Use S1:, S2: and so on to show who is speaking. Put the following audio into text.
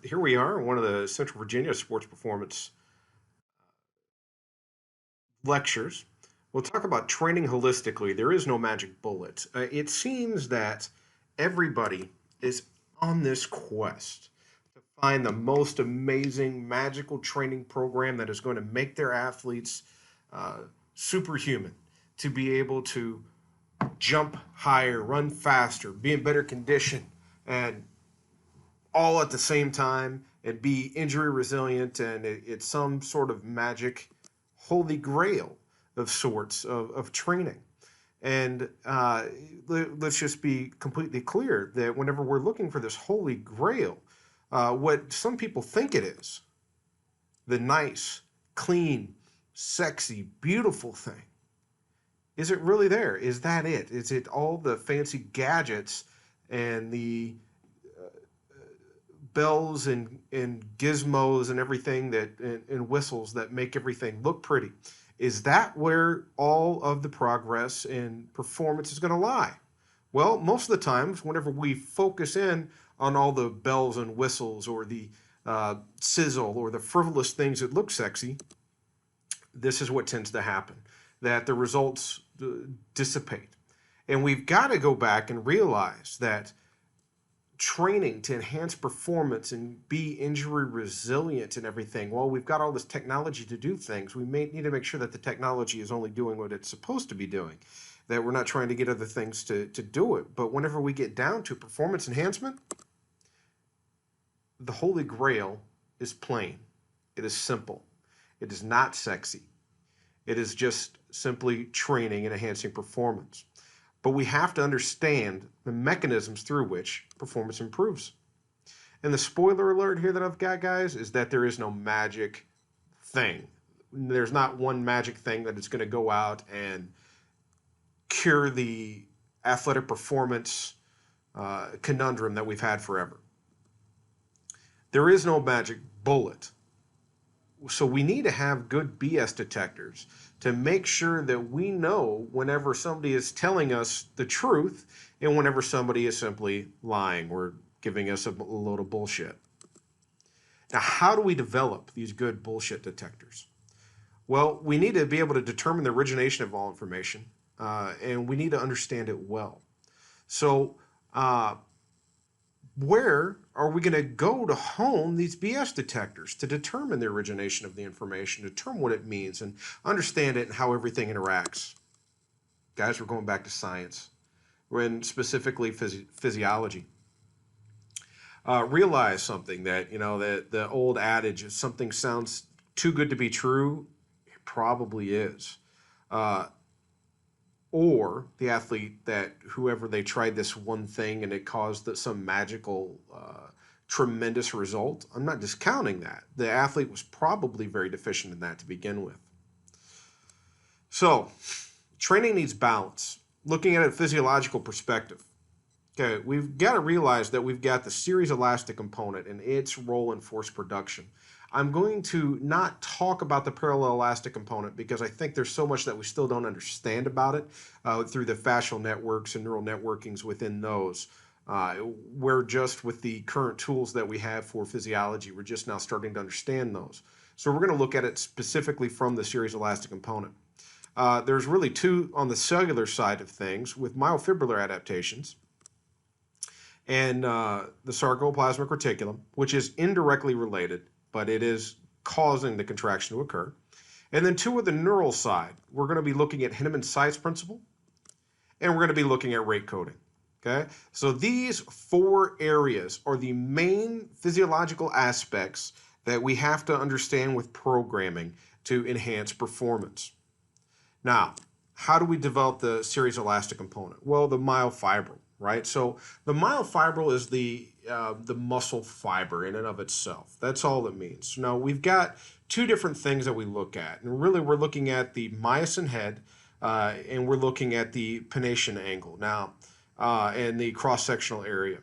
S1: Here we are, in one of the Central Virginia Sports Performance lectures. We'll talk about training holistically. There is no magic bullet. It seems that everybody is on this quest to find the most amazing, magical training program that is going to make their athletes uh, superhuman, to be able to jump higher, run faster, be in better condition, and all at the same time and be injury resilient, and it's some sort of magic holy grail of sorts of training. And let's just be completely clear that whenever we're looking for this holy grail, what some people think it is, the nice, clean, sexy, beautiful thing, is it really there? Is that it? Is it all the fancy gadgets and the bells and gizmos and everything and whistles that make everything look pretty? Is that where all of the progress and performance is going to lie? Well, most of the times, whenever we focus in on all the bells and whistles or the sizzle or the frivolous things that look sexy, this is what tends to happen, that the results dissipate. And we've got to go back and realize that training to enhance performance and be injury resilient and everything, well, we've got all this technology to do things. We may need to make sure that the technology is only doing what it's supposed to be doing, that we're not trying to get other things to do it. But whenever we get down to performance enhancement, the holy grail is plain. It is simple. It is not sexy. It is just simply training and enhancing performance. But we have to understand the mechanisms through which performance improves. And the spoiler alert here that I've got, guys, is that there is no magic thing. There's not one magic thing that is going to go out and cure the athletic performance conundrum that we've had forever. There is no magic bullet. So we need to have good BS detectors to make sure that we know whenever somebody is telling us the truth and whenever somebody is simply lying or giving us a load of bullshit. Now, how do we develop these good bullshit detectors? Well, we need to be able to determine the origination of all information, and we need to understand it well. So, where are we going to go to hone these BS detectors to determine the origination of the information, determine what it means, and understand it and how everything interacts? Guys, we're going back to science, when specifically physiology. Realize something, that that the old adage, if something sounds too good to be true, it probably is. Uh, or the athlete, that whoever, they tried this one thing and it caused some magical tremendous result. I'm not discounting that. The athlete was probably very deficient in that to begin with. So training needs balance. Looking at a physiological perspective, okay, we've got to realize that we've got the series elastic component and its role in force production. I'm going to not talk about the parallel elastic component because I think there's so much that we still don't understand about it through the fascial networks and neural networkings within those. We're just, with the current tools that we have for physiology, we're just now starting to understand those. So we're going to look at it specifically from the series elastic component. There's really two on the cellular side of things, with myofibrillar adaptations and the sarcoplasmic reticulum, which is indirectly related, but it is causing the contraction to occur. And then two, with the neural side, we're going to be looking at Henneman-Sykes principle, and we're going to be looking at rate coding. Okay, so these four areas are the main physiological aspects that we have to understand with programming to enhance performance. Now, how do we develop the series elastic component? Well, the myofibril, right? So the myofibril is the muscle fiber in and of itself. That's all it means. Now, we've got two different things that we look at, and really we're looking at the myosin head and we're looking at the pennation angle now and the cross-sectional area.